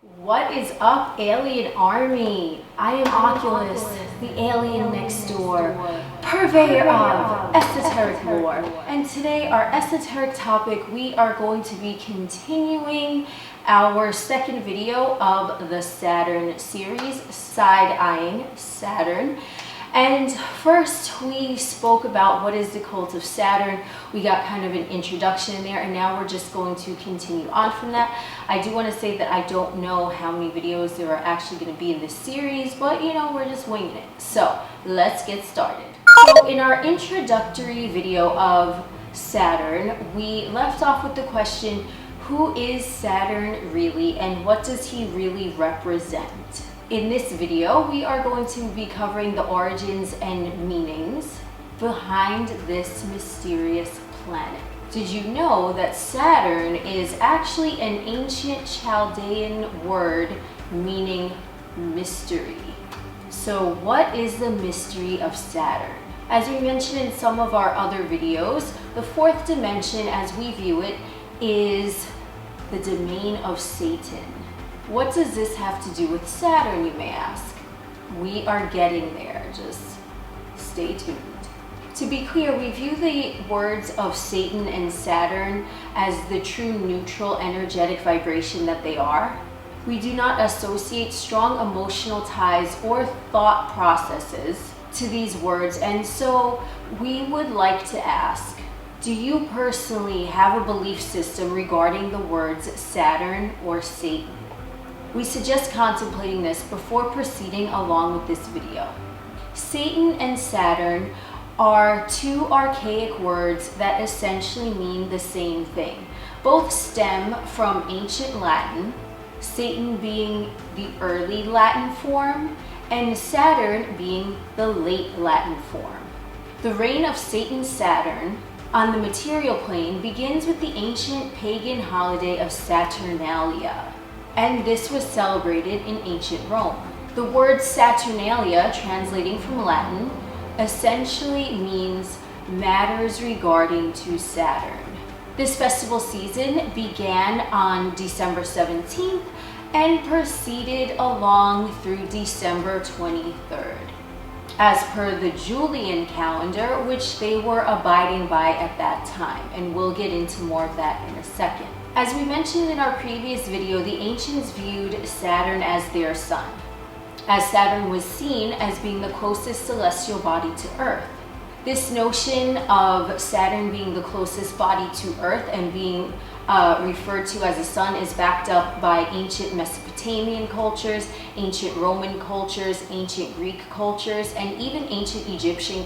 What is up, alienARMy? I am Oculus, the alien next door, purveyor of esoteric lore. And today, our esoteric topic, we are going to be continuing our second video of the Saturn series, side-eyeing Saturn. And first, we spoke about what is the cult of Saturn. We got kind of an introduction in there, and now we're just going to continue on from that. I do want to say that I don't know how many videos there are actually going to be in this series, but you know, we're just winging it. So let's get started. So in our introductory video of Saturn, we left off with the question, who is Saturn really, and what does he really represent? In this video, we are going to be covering the origins and meanings behind this mysterious planet. Did you know that Saturn is actually an ancient Chaldean word meaning mystery? So what is the mystery of Saturn? As we mentioned in some of our other videos, the fourth dimension as we view it is the domain of Satan. What does this have to do with Saturn, you may ask? We are getting there, just stay tuned. To be clear, we view the words of Satan and Saturn as the true neutral energetic vibration that they are. We do not associate strong emotional ties or thought processes to these words, and so we would like to ask, do you personally have a belief system regarding the words Saturn or Satan? We suggest contemplating this before proceeding along with this video. Satan and Saturn are two archaic words that essentially mean the same thing. Both stem from ancient Latin, Satan being the early Latin form, and Saturn being the late Latin form. The reign of Satan-Saturn on the material plane begins with the ancient pagan holiday of Saturnalia, and this was celebrated in ancient Rome. The word Saturnalia, translating from Latin, essentially means matters regarding to Saturn. This festival season began on December 17th and proceeded along through December 23rd, as per the Julian calendar, which they were abiding by at that time, and we'll get into more of that in a second. As we mentioned in our previous video, the ancients viewed Saturn as their sun, as Saturn was seen as being the closest celestial body to Earth. This notion of Saturn being the closest body to Earth and being referred to as a sun is backed up by ancient Mesopotamian cultures, ancient Roman cultures, ancient Greek cultures, and even ancient Egyptian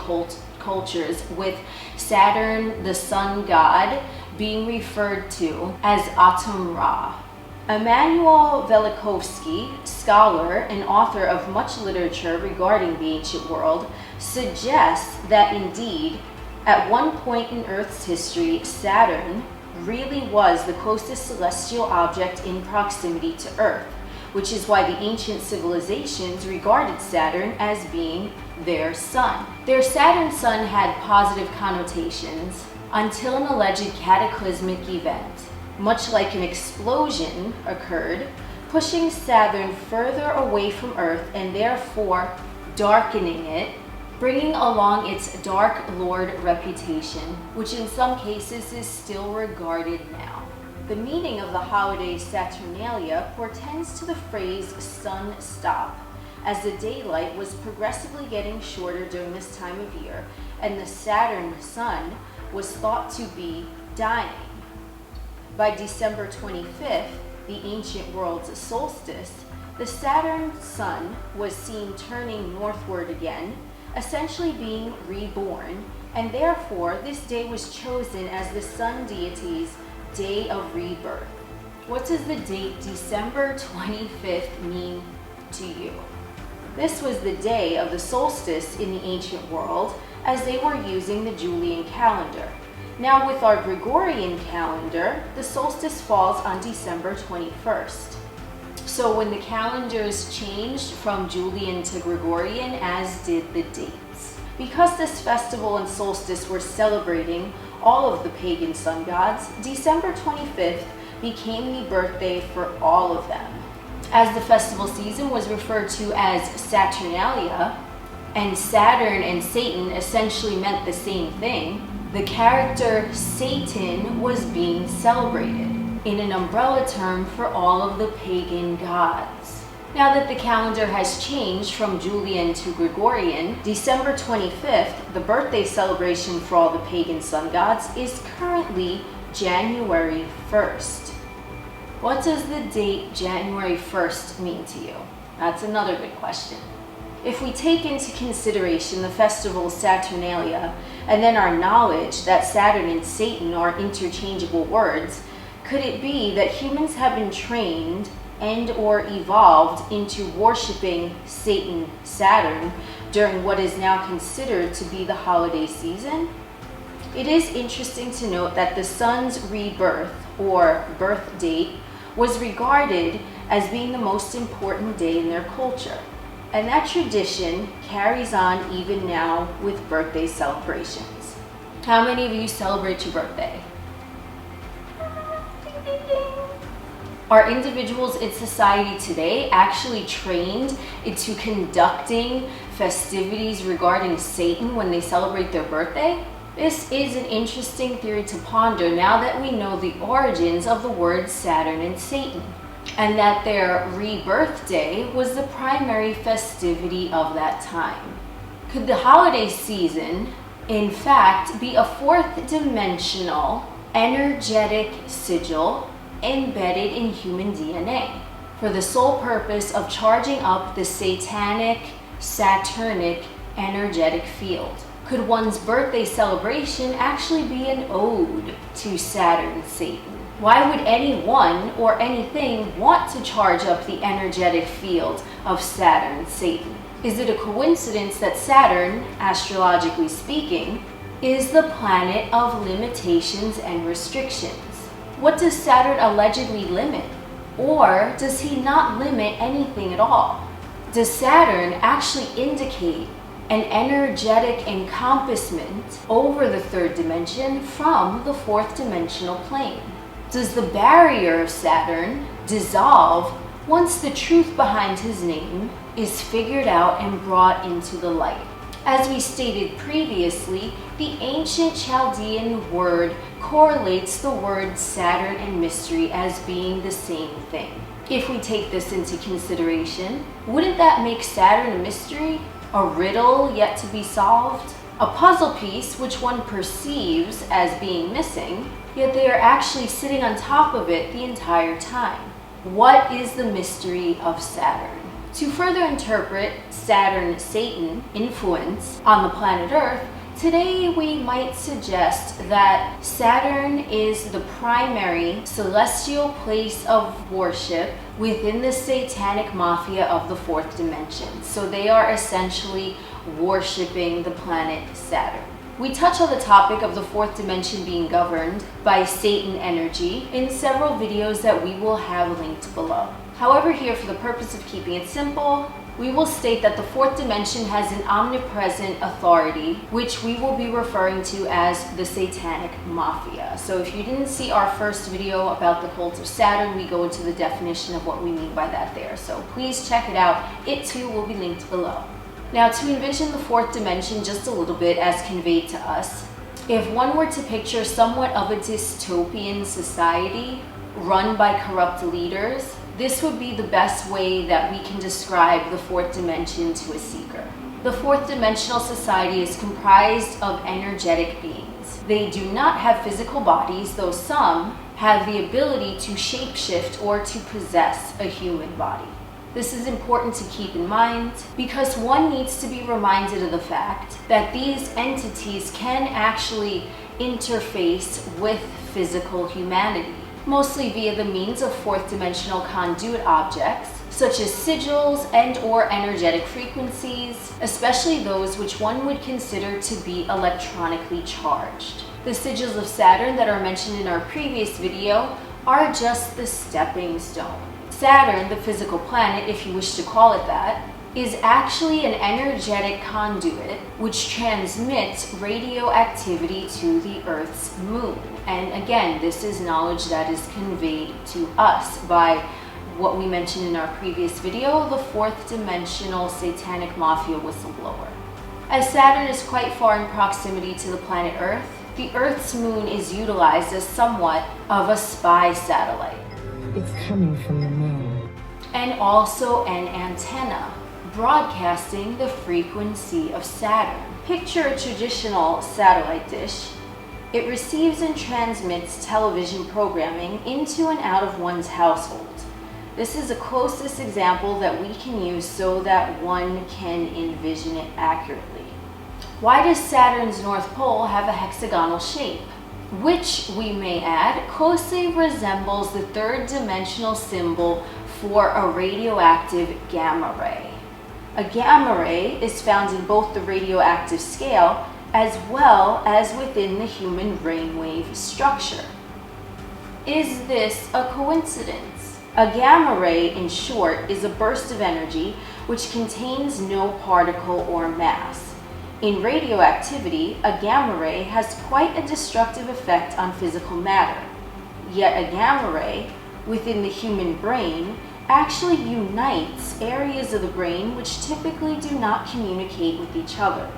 cultures, with Saturn, the sun god, being referred to as Atum-Ra. Emanuel Velikovsky, scholar and author of much literature regarding the ancient world, suggests that indeed, at one point in Earth's history, Saturn really was the closest celestial object in proximity to Earth, which is why the ancient civilizations regarded Saturn as being their sun. Their Saturn sun had positive connotations until an alleged cataclysmic event, much like an explosion, occurred, pushing Saturn further away from Earth and therefore darkening it, bringing along its Dark Lord reputation, which in some cases is still regarded now. The meaning of the holiday Saturnalia portends to the phrase sun stop, as the daylight was progressively getting shorter during this time of year, and the Saturn sun was thought to be dying. By December 25th, the ancient world's solstice, the Saturn sun was seen turning northward again, essentially being reborn, and therefore this day was chosen as the sun deity's day of rebirth. What does the date December 25th mean to you? This was the day of the solstice in the ancient world, as they were using the Julian calendar. Now with our Gregorian calendar, the solstice falls on December 21st. So when the calendars changed from Julian to Gregorian, as did the dates. Because this festival and solstice were celebrating all of the pagan sun gods, December 25th became the birthday for all of them. As the festival season was referred to as Saturnalia, and Saturn and Satan essentially meant the same thing, the character Satan was being celebrated in an umbrella term for all of the pagan gods. Now that the calendar has changed from Julian to Gregorian, December 25th, the birthday celebration for all the pagan sun gods, is currently January 1st. What does the date January 1st mean to you? That's another good question. If we take into consideration the festival Saturnalia and then our knowledge that Saturn and Satan are interchangeable words, could it be that humans have been trained and or evolved into worshiping Satan, Saturn, during what is now considered to be the holiday season? It is interesting to note that the sun's rebirth or birth date was regarded as being the most important day in their culture. And that tradition carries on even now with birthday celebrations. How many of you celebrate your birthday? Are individuals in society today actually trained into conducting festivities regarding Satan when they celebrate their birthday? This is an interesting theory to ponder now that we know the origins of the words Saturn and Satan, and that their rebirth day was the primary festivity of that time. Could the holiday season, in fact, be a fourth dimensional energetic sigil embedded in human DNA for the sole purpose of charging up the satanic, saturnic energetic field? Could one's birthday celebration actually be an ode to Saturn, Satan? Why would anyone or anything want to charge up the energetic field of Saturn, Satan? Is it a coincidence that Saturn, astrologically speaking, is the planet of limitations and restrictions? What does Saturn allegedly limit? Or does he not limit anything at all? Does Saturn actually indicate an energetic encompassment over the third dimension from the fourth dimensional plane? Does the barrier of Saturn dissolve once the truth behind his name is figured out and brought into the light? As we stated previously, the ancient Chaldean word correlates the words Saturn and mystery as being the same thing. If we take this into consideration, wouldn't that make Saturn a mystery? A riddle yet to be solved? A puzzle piece which one perceives as being missing, yet they are actually sitting on top of it the entire time. What is the mystery of Saturn? To further interpret Saturn-Satan influence on the planet Earth, today we might suggest that Saturn is the primary celestial place of worship within the satanic mafia of the fourth dimension. So they are essentially worshiping the planet Saturn. We touch on the topic of the fourth dimension being governed by Satan energy in several videos that we will have linked below. However, here for the purpose of keeping it simple, we will state that the fourth dimension has an omnipresent authority, which we will be referring to as the satanic mafia. So if you didn't see our first video about the cult of Saturn, we go into the definition of what we mean by that there. So please check it out. It too will be linked below. Now, to envision the fourth dimension just a little bit as conveyed to us, if one were to picture somewhat of a dystopian society run by corrupt leaders, this would be the best way that we can describe the fourth dimension to a seeker. The fourth dimensional society is comprised of energetic beings. They do not have physical bodies, though some have the ability to shapeshift or to possess a human body. This is important to keep in mind because one needs to be reminded of the fact that these entities can actually interface with physical humanity, mostly via the means of fourth dimensional conduit objects, such as sigils and or energetic frequencies, especially those which one would consider to be electronically charged. The sigils of Saturn that are mentioned in our previous video are just the stepping stone. Saturn, the physical planet, if you wish to call it that, is actually an energetic conduit which transmits radioactivity to the Earth's moon. And again, this is knowledge that is conveyed to us by what we mentioned in our previous video, the fourth dimensional satanic mafia whistleblower. As Saturn is quite far in proximity to the planet Earth, the Earth's moon is utilized as somewhat of a spy satellite. It's coming from the moon. And also an antenna, broadcasting the frequency of Saturn. Picture a traditional satellite dish. It receives and transmits television programming into and out of one's household. This is the closest example that we can use so that one can envision it accurately. Why does Saturn's North Pole have a hexagonal shape? Which, we may add, closely resembles the third dimensional symbol for a radioactive gamma ray. A gamma ray is found in both the radioactive scale as well as within the human brainwave structure. Is this a coincidence? A gamma ray, in short, is a burst of energy which contains no particle or mass. In radioactivity, a gamma ray has quite a destructive effect on physical matter. Yet a gamma ray, within the human brain, actually unites areas of the brain which typically do not communicate with each other,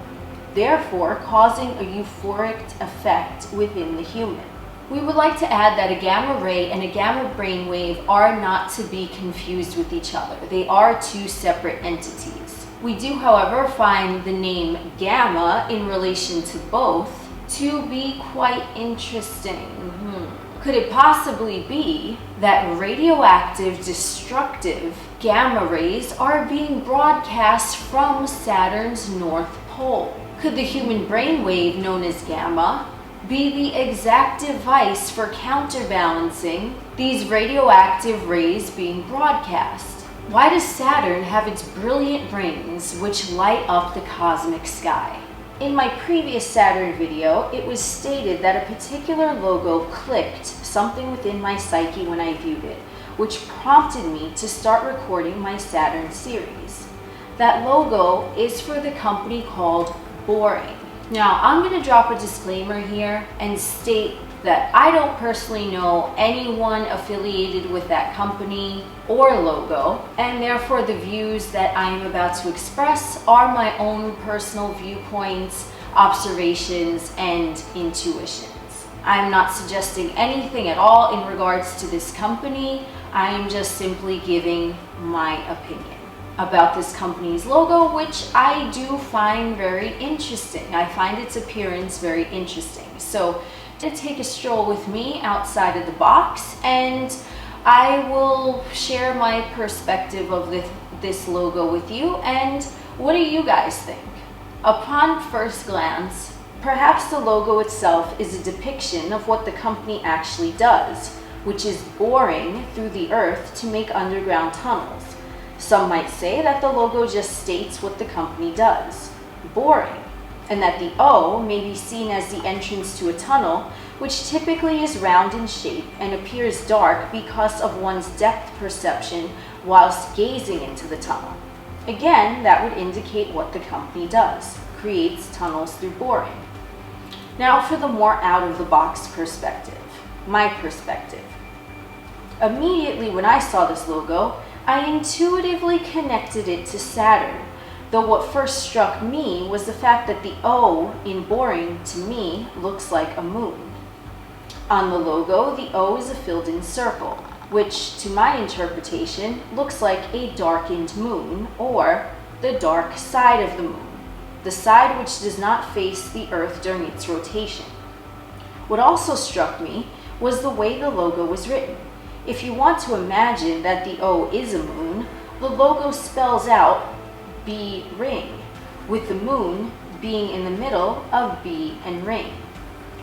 therefore causing a euphoric effect within the human. We would like to add that a gamma ray and a gamma brainwave are not to be confused with each other. They are two separate entities. We do, however, find the name gamma in relation to both to be quite interesting. Could it possibly be that radioactive, destructive gamma rays are being broadcast from Saturn's North Pole? Could the human brainwave, known as gamma, be the exact device for counterbalancing these radioactive rays being broadcast? Why does Saturn have its brilliant rings which light up the cosmic sky? In my previous Saturn video, it was stated that a particular logo clicked something within my psyche when I viewed it, which prompted me to start recording my Saturn series. That logo is for the company called Boring. Now, I'm going to drop a disclaimer here and state that I don't personally know anyone affiliated with that company or logo, and therefore the views that I am about to express are my own personal viewpoints, observations, and intuitions. I'm not suggesting anything at all in regards to this company. I am just simply giving my opinion about this company's logo, which I do find very interesting. I find its appearance very interesting. So to take a stroll with me outside of the box, and I will share my perspective of this logo with you, and what do you guys think? Upon first glance, perhaps the logo itself is a depiction of what the company actually does, which is boring through the earth to make underground tunnels. Some might say that the logo just states what the company does, boring, and that the O may be seen as the entrance to a tunnel, which typically is round in shape and appears dark because of one's depth perception whilst gazing into the tunnel. Again, that would indicate what the company does, creates tunnels through boring. Now for the more out-of-the-box perspective, my perspective. Immediately when I saw this logo, I intuitively connected it to Saturn, though what first struck me was the fact that the O in boring to me looks like a moon. On the logo, the O is a filled-in circle, which to my interpretation looks like a darkened moon, or the dark side of the moon, the side which does not face the Earth during its rotation. What also struck me was the way the logo was written. If you want to imagine that the O is a moon, the logo spells out B ring, with the moon being in the middle of B and ring.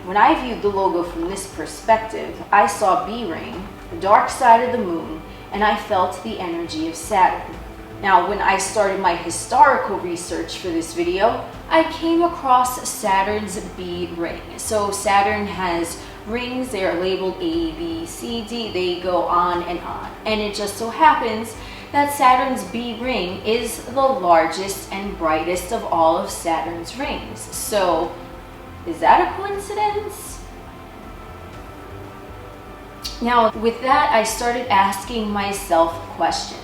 When I viewed the logo from this perspective, I saw B ring, the dark side of the moon, and I felt the energy of Saturn. Now, when I started my historical research for this video, I came across Saturn's B ring. So Saturn has rings, they are labeled A, B, C, D, they go on. And it just so happens that Saturn's B ring is the largest and brightest of all of Saturn's rings. So, is that a coincidence? Now, with that, I started asking myself questions.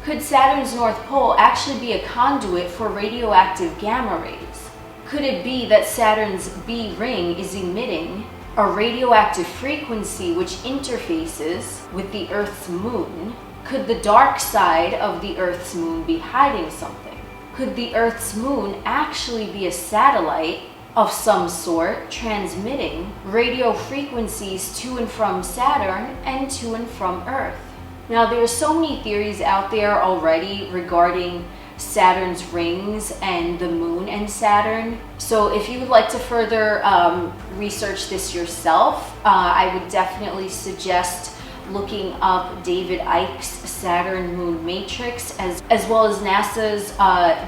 Could Saturn's North Pole actually be a conduit for radioactive gamma rays? Could it be that Saturn's B ring is emitting a radioactive frequency which interfaces with the Earth's moon? Could the dark side of the Earth's moon be hiding something? Could the Earth's moon actually be a satellite of some sort transmitting radio frequencies to and from Saturn and to and from Earth? Now, there are so many theories out there already regarding Saturn's rings and the moon and Saturn. So if you would like to further research this yourself, I would definitely suggest looking up David Icke's Saturn Moon Matrix, as well as NASA's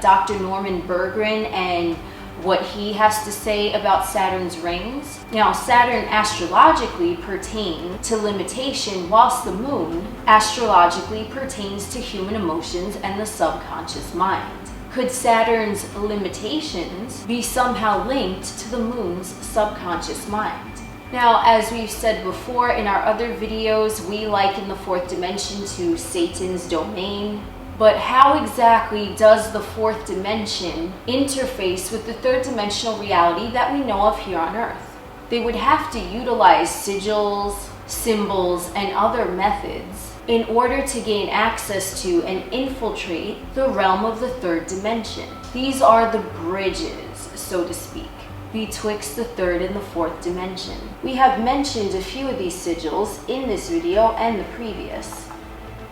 Dr. Norman Berggren and what he has to say about Saturn's rings. Now, Saturn astrologically pertains to limitation, whilst the moon astrologically pertains to human emotions and the subconscious mind. Could Saturn's limitations be somehow linked to the moon's subconscious mind? Now, as we've said before in our other videos, we liken the fourth dimension to Satan's domain. But how exactly does the fourth dimension interface with the third dimensional reality that we know of here on Earth? They would have to utilize sigils, symbols, and other methods in order to gain access to and infiltrate the realm of the third dimension. These are the bridges, so to speak, betwixt the third and the fourth dimension. We have mentioned a few of these sigils in this video and the previous.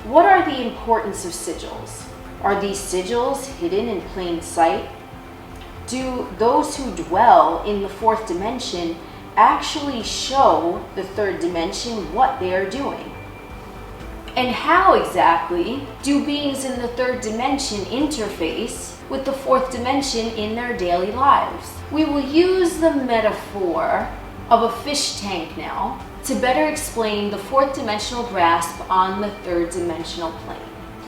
What are the importance of sigils? Are these sigils hidden in plain sight? Do those who dwell in the fourth dimension actually show the third dimension what they are doing? And how exactly do beings in the third dimension interface with the fourth dimension in their daily lives? We will use the metaphor of a fish tank now to better explain the fourth dimensional grasp on the third dimensional plane.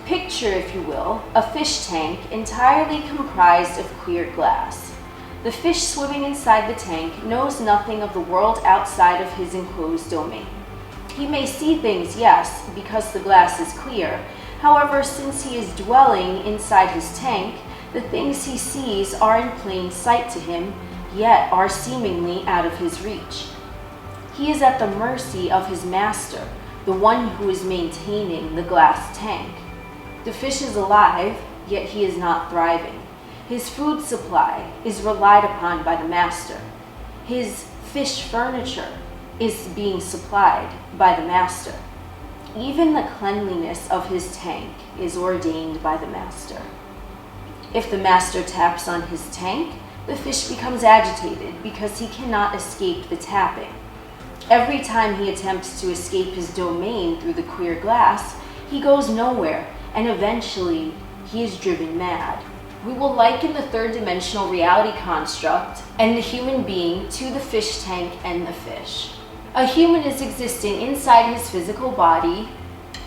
Picture, if you will, a fish tank entirely comprised of clear glass. The fish swimming inside the tank knows nothing of the world outside of his enclosed domain. He may see things, yes, because the glass is clear. However, since he is dwelling inside his tank, the things he sees are in plain sight to him, yet are seemingly out of his reach. He is at the mercy of his master, the one who is maintaining the glass tank. The fish is alive, yet he is not thriving. His food supply is relied upon by the master. His fish furniture is being supplied by the master. Even the cleanliness of his tank is ordained by the master. If the master taps on his tank, the fish becomes agitated because he cannot escape the tapping. Every time he attempts to escape his domain through the clear glass, he goes nowhere, and eventually he is driven mad. We will liken the third dimensional reality construct and the human being to the fish tank and the fish. A human is existing inside his physical body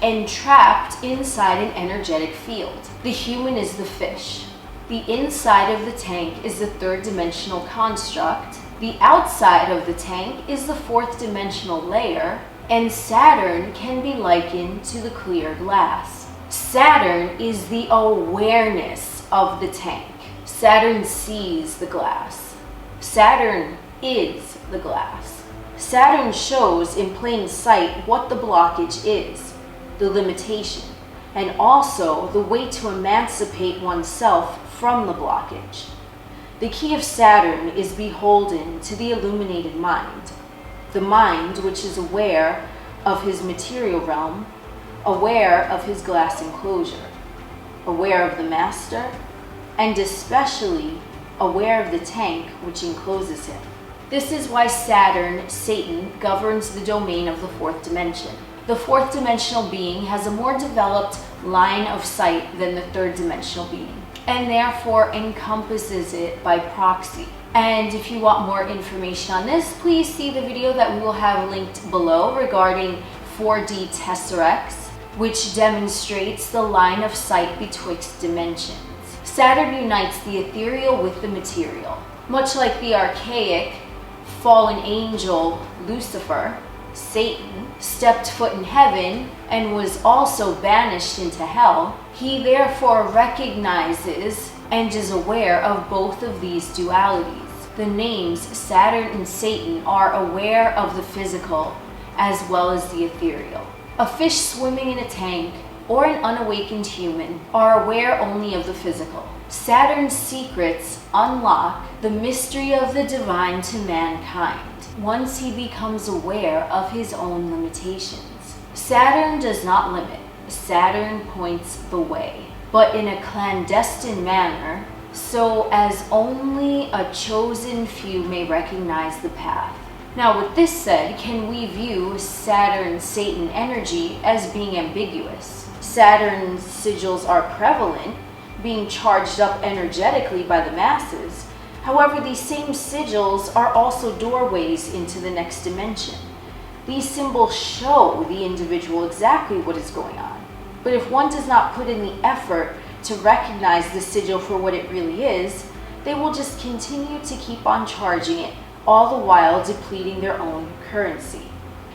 and trapped inside an energetic field. The human is the fish. The inside of the tank is the third dimensional construct. The outside of the tank is the fourth dimensional layer, and Saturn can be likened to the clear glass. Saturn is the awareness of the tank. Saturn sees the glass. Saturn is the glass. Saturn shows in plain sight what the blockage is, the limitation, and also the way to emancipate oneself from the blockage. The key of Saturn is beholden to the illuminated mind, the mind which is aware of his material realm, aware of his glass enclosure, aware of the master, and especially aware of the tank which encloses him. This is why Saturn, Satan, governs the domain of the fourth dimension. The fourth dimensional being has a more developed line of sight than the third dimensional being, and therefore encompasses it by proxy. And if you want more information on this, please see the video that we will have linked below regarding 4D tesseracts, which demonstrates the line of sight betwixt dimensions. Saturn unites the ethereal with the material. Much like the archaic fallen angel Lucifer, Satan, stepped foot in heaven and was also banished into hell, he therefore recognizes and is aware of both of these dualities. The names Saturn and Satan are aware of the physical as well as the ethereal. A fish swimming in a tank or an unawakened human are aware only of the physical. Saturn's secrets unlock the mystery of the divine to mankind once he becomes aware of his own limitations. Saturn does not limit. Saturn points the way, but in a clandestine manner, so as only a chosen few may recognize the path. Now, with this said, can we view Saturn-Satan energy as being ambiguous? Saturn's sigils are prevalent, being charged up energetically by the masses. However, these same sigils are also doorways into the next dimension. These symbols show the individual exactly what is going on. But if one does not put in the effort to recognize the sigil for what it really is, they will just continue to keep on charging it, all the while depleting their own currency.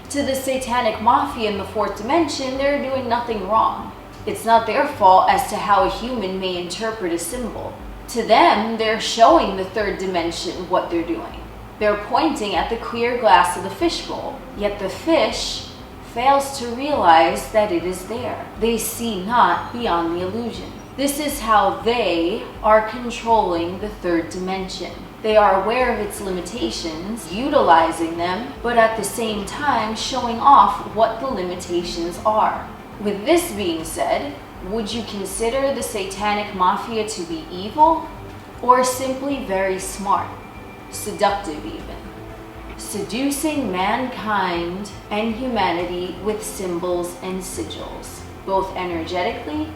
To the satanic mafia in the fourth dimension, they're doing nothing wrong. It's not their fault as to how a human may interpret a symbol. To them, they're showing the third dimension what they're doing. They're pointing at the clear glass of the fishbowl, yet the fish fails to realize that it is there. They see not beyond the illusion. This is how they are controlling the third dimension. They are aware of its limitations, utilizing them, but at the same time showing off what the limitations are. With this being said, would you consider the satanic mafia to be evil, or simply very smart, seductive even? Seducing mankind and humanity with symbols and sigils, both energetically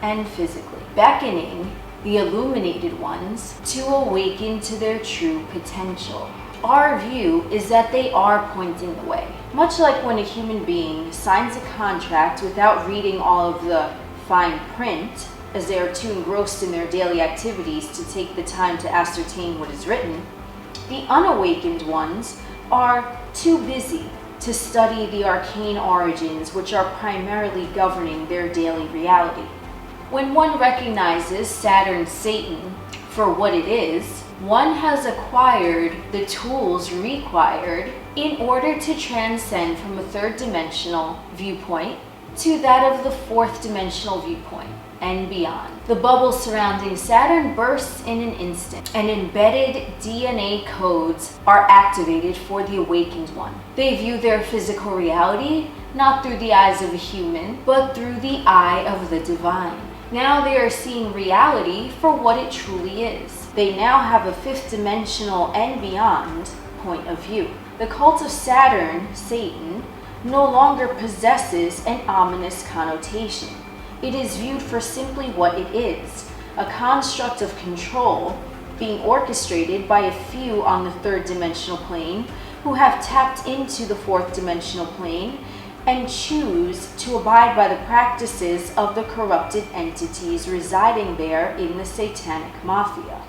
and physically, beckoning the illuminated ones to awaken to their true potential. Our view is that they are pointing the way. Much like when a human being signs a contract without reading all of the fine print, as they are too engrossed in their daily activities to take the time to ascertain what is written, the unawakened ones are too busy to study the arcane origins which are primarily governing their daily reality. When one recognizes Saturn-Satan for what it is, one has acquired the tools required in order to transcend from a third dimensional viewpoint to that of the fourth dimensional viewpoint and beyond. The bubble surrounding Saturn bursts in an instant, and embedded DNA codes are activated for the awakened one. They view their physical reality not through the eyes of a human, but through the eye of the divine. Now they are seeing reality for what it truly is. They now have a fifth dimensional and beyond point of view. The cult of Saturn, Satan, no longer possesses an ominous connotation. It is viewed for simply what it is, a construct of control being orchestrated by a few on the third dimensional plane who have tapped into the fourth dimensional plane and choose to abide by the practices of the corrupted entities residing there in the satanic mafia.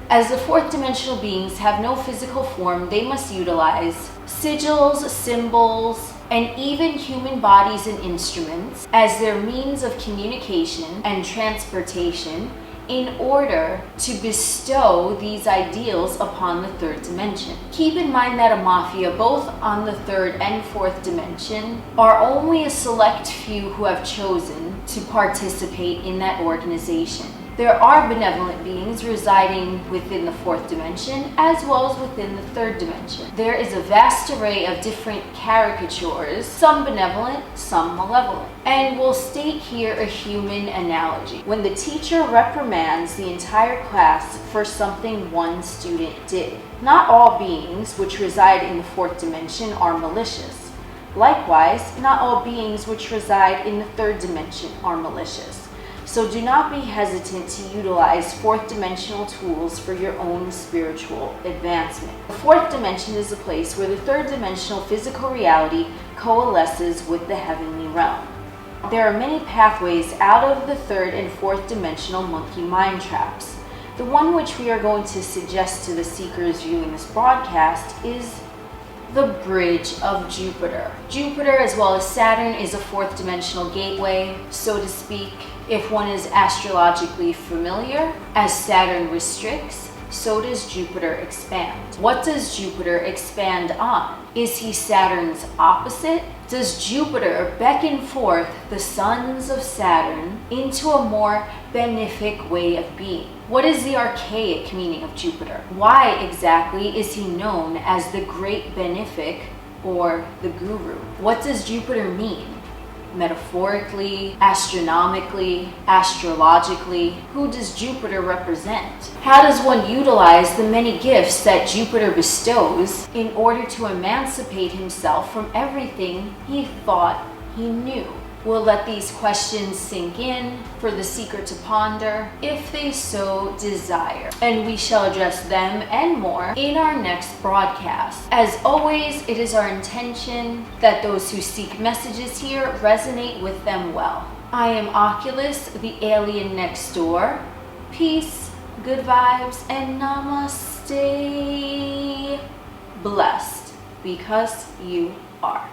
As the fourth dimensional beings have no physical form, they must utilize sigils, symbols, and even human bodies and instruments as their means of communication and transportation in order to bestow these ideals upon the third dimension. Keep in mind that a mafia, both on the third and fourth dimension, are only a select few who have chosen to participate in that organization. There are benevolent beings residing within the fourth dimension as well as within the third dimension. There is a vast array of different caricatures, some benevolent, some malevolent. And we'll state here a human analogy. When the teacher reprimands the entire class for something one student did, not all beings which reside in the fourth dimension are malicious. Likewise, not all beings which reside in the third dimension are malicious. So do not be hesitant to utilize fourth dimensional tools for your own spiritual advancement. The fourth dimension is a place where the third dimensional physical reality coalesces with the heavenly realm. There are many pathways out of the third and fourth dimensional monkey mind traps. The one which we are going to suggest to the seekers viewing this broadcast is the bridge of Jupiter. Jupiter, as well as Saturn, is a fourth dimensional gateway, so to speak. If one is astrologically familiar, as Saturn restricts, so does Jupiter expand. What does Jupiter expand on? Is he Saturn's opposite? Does Jupiter beckon forth the sons of Saturn into a more benefic way of being? What is the archaic meaning of Jupiter? Why exactly is he known as the great benefic or the guru? What does Jupiter mean? Metaphorically, astronomically, astrologically, who does Jupiter represent? How does one utilize the many gifts that Jupiter bestows in order to emancipate himself from everything he thought he knew? We'll let these questions sink in for the seeker to ponder if they so desire, and we shall address them and more in our next broadcast. As always, it is our intention that those who seek messages here resonate with them well. I am Oculus, the alien next door. Peace, good vibes, and namaste. Blessed because you are.